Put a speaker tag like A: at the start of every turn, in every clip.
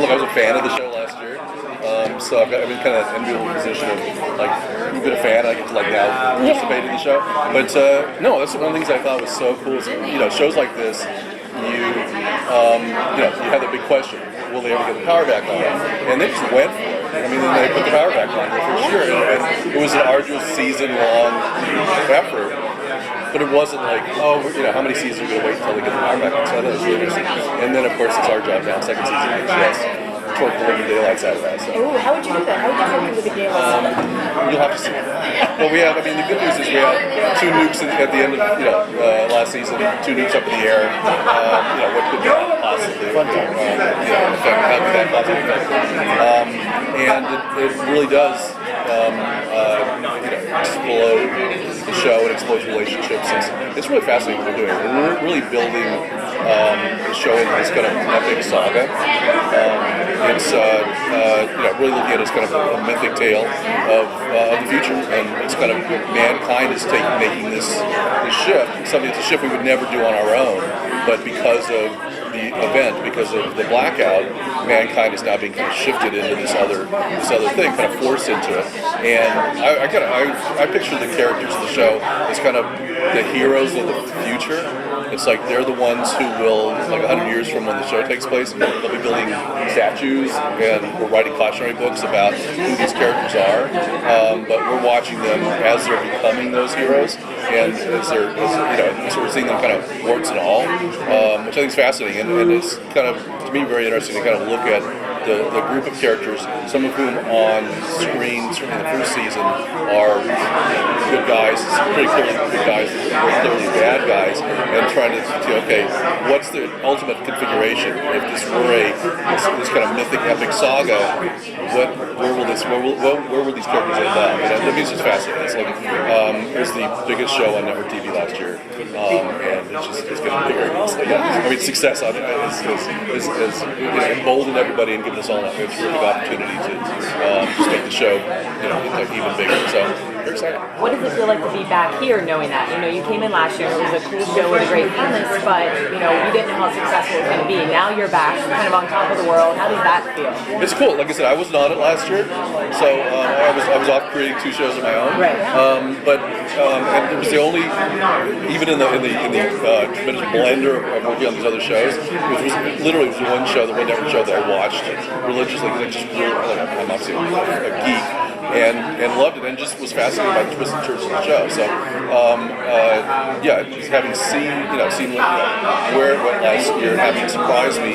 A: look, I was a fan of the show last year. So I'm in kind of an enviable position of like, you've been a fan, I get to like now participate in the show. But no, that's one of the things I thought was so cool. Is, shows like this, you have the big question: will they ever get the power back on? And they just went for it. I mean, they put the power back on for sure. And it was an arduous season-long effort. But it wasn't like, how many seasons are we going to wait until we get the power back on? So that was really interesting. And then, of course, it's our job now, second season, to just torque the living daylights out of that. So.
B: Ooh, how would you do that? How would you torque the living daylights?
A: You'll have to see. But the good news is we have 2 nukes at the end of, last season, 2 nukes up in the air. What could that possibly have that positive effect? And it really does, explode the show and explodes relationships. It's really fascinating what we're doing. We're really building the show into this kind of epic saga. It's really looking at it as kind of a mythic tale of the future, and it's kind of mankind is making this shift. It's a shift we would never do on our own, but because of the event, because of the blackout, mankind is now being kind of shifted into this other thing, kind of forced into it. And I picture the characters of the show as kind of the heroes of the future. It's like they're the ones who will, like 100 years from when the show takes place, they'll be building statues and we're writing cautionary books about who these characters are. But we're watching them as they're becoming those heroes, and so we're seeing them kind of warts and all, which I think is fascinating, and it's kind of, to me, very interesting to kind of look at the group of characters, some of whom on screen, certainly in the first season, are good guys, pretty clearly good guys, very clearly bad guys, and trying to see, okay, what's the ultimate configuration? If this were this kind of mythic epic saga, where will these characters end up? And to me, it's just fascinating. It's like it was the biggest show on network TV last year, and it's getting bigger. So, success on it is emboldened everybody and given us all a terrific opportunity to just make the show, even bigger. So we're excited.
B: What does it feel like to be back here, knowing that you came in last year, it was a cool show with a great premise, but we didn't know how successful it was going to be. Now you're back, kind of on top of the world. How does that feel?
A: It's cool. Like I said, I wasn't on it last year, so I was off creating 2 shows of my own.
B: Right.
A: And it was the only, even in the tremendous blender of working on these other shows, it was literally the one show, the one network show that I watched religiously, because I'm obviously a geek, and loved it, and just was fascinated by the twists and turns of the show. So, having seen where it went last year, having surprised me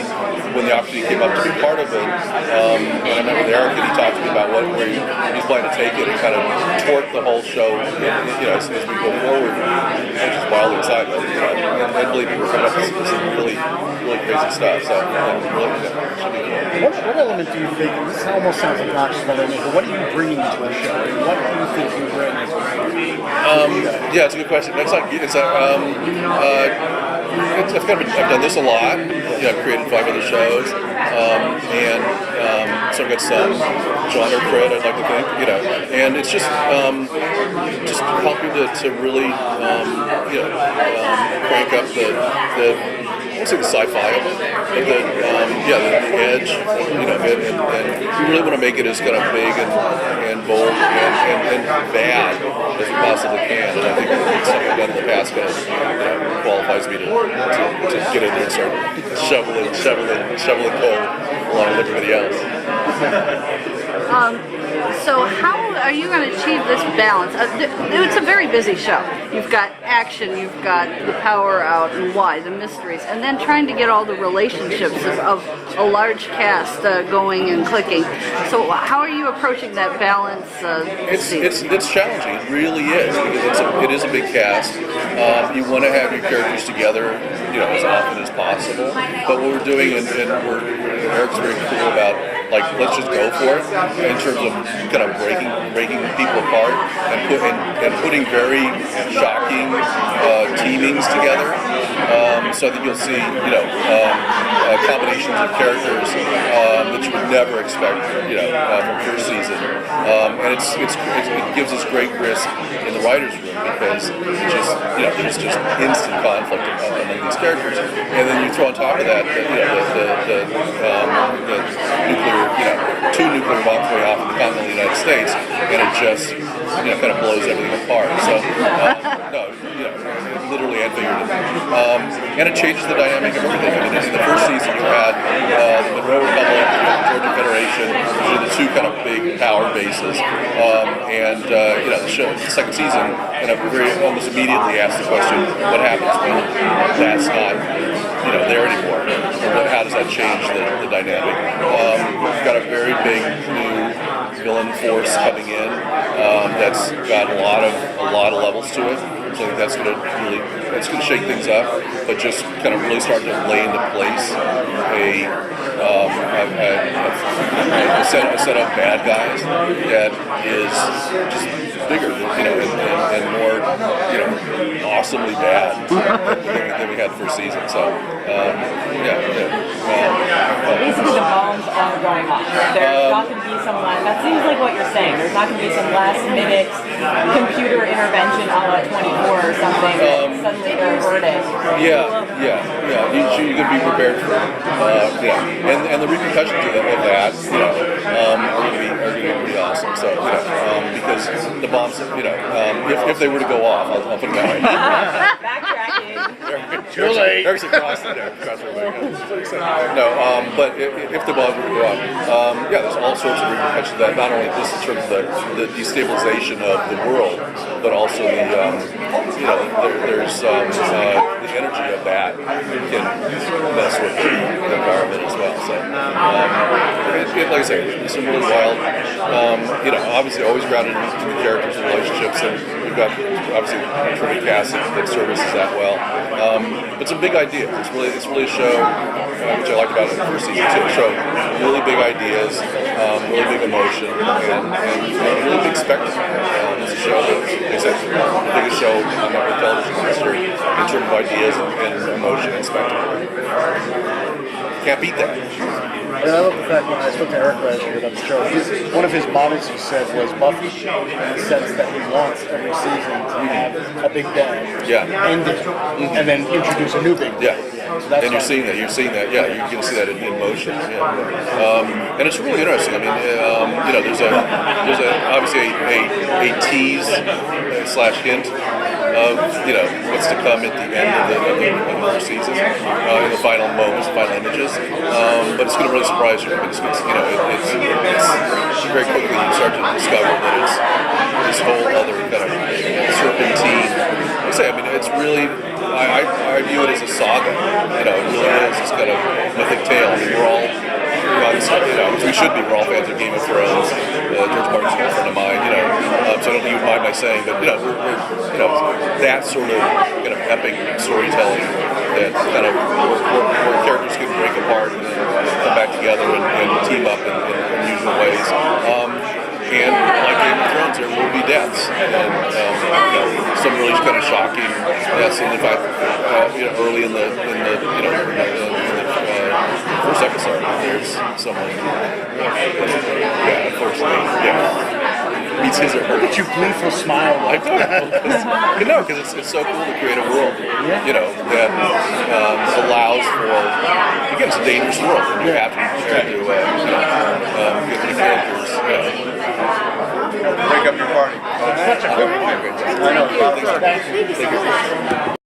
A: when the opportunity came up to be part of it, and I remember with Eric, and he talked to me about where he's planning to take it and kind of torque the whole show, as we go forward. I'm just wildly excited, and I believe we're coming up with some really, really crazy stuff. So, really, should be cool.
C: What element do you think, this almost sounds obnoxious, but what are you bringing to the show? What do you think you bring?
A: It's a good question. I've done this a lot. I've created 5 other shows, so I've got some genre cred, I'd like to think, and it's just helping to really, crank up the I won't say the sci-fi of it, but the edge, and we really want to make it as kind of big and bold and bad as we possibly can. And I think stuff I've done in the past kind of qualifies me to get in there and start shoveling coal along with everybody else.
D: So how are you going to achieve this balance? It's a very busy show. You've got action, you've got the power out and why, the mysteries, and then trying to get all the relationships of a large cast going and clicking. So how are you approaching that balance?
A: It's challenging. It really is, because it is a big cast. You want to have your characters together, as often as possible. But what we're doing, and Eric's very cool about, let's just go for it in terms of kind of breaking people apart and putting very shocking teamings together, so that you'll see combinations of characters that you would never expect from first season, and it gives us great risk in the writers' room, because there's just instant conflict among these characters, and then you throw on top of that the bomb way off in the continental United States, and it just kind of blows everything apart. So no, literally and figuratively, and it changes the dynamic of everything. I mean, in the first season you had the Monroe Republic, the Georgia Federation, which are the two kind of big power bases, and the second season kind of almost immediately asked the question, what happens when that's not there anymore? And how does that change the dynamic? We've got a very big new villain force coming in that's got a lot of levels to it. So I think that's going to shake things up, but just kind of really start to lay into place a set of bad guys that is just bigger, and more, awesomely bad than we had the first season. So,
B: basically, the bombs are going off. There's not going to be some that seems like what you're saying. There's not going to be some last-minute computer intervention a la 24 or something. Suddenly they're averted.
A: Yeah. You can be prepared for it. And the repercussions of that, are going to be pretty awesome. So, because the bombs, if they were to go off, I'll put it that way.
B: Backtracking.
C: Too late.
A: There's a cross there. No, but if the bombs were to go off, there's all sorts of repercussions of that. Not only just in terms of the destabilization of the world, but also there's the energy of that can mess with the environment as well. So, like I say, there's some really wild, obviously always grounded in the characters and relationships, and we've got obviously a terrific cast that services that well. But some big ideas. It's really a show, which I liked about it in the first season too. Show really big ideas, really big emotion, and really big spectacle. It's a show that, like I said, the biggest show on the television industry in terms of ideas and emotion and spectacle. Can't beat that.
C: And I love the fact when I spoke to Eric last year about the show, one of his models he said was Buffy, in the sense that he wants every season to have a big bang, end it, and then introduce a new big bang. So
A: and you're seeing that. Yeah, you're going to see that in motion. Yeah. And it's really interesting. I mean, there's obviously a tease / hint of what's to come at the end of the first season, in the final moments, the final images. But it's going to really surprise you. It's very quickly you start to discover that it's this whole other kind of serpentine. I say, I mean, it's really. I view it as a saga. It really is this kind of mythic tale. I mean, we're all, we should be. We're all fans of Game of Thrones. George Martin's a friend of mine. So I don't think you would mind my saying, but we're that sort of kind of epic storytelling that kind of where characters can break apart and then come back together and team up in unusual ways. And like Game of Thrones, there will be deaths, and some really kind of shocking deaths. And in fact, early in the first episode, there's someone, unfortunately, meets his or her.
C: Look at you gleeful smile.
A: I know, because it's so cool to create a world, that allows for. Again, it's a dangerous world, and you have to be prepared to get the characters.
E: Break up your party.
C: Such a good point.
A: I know.
C: Thank you.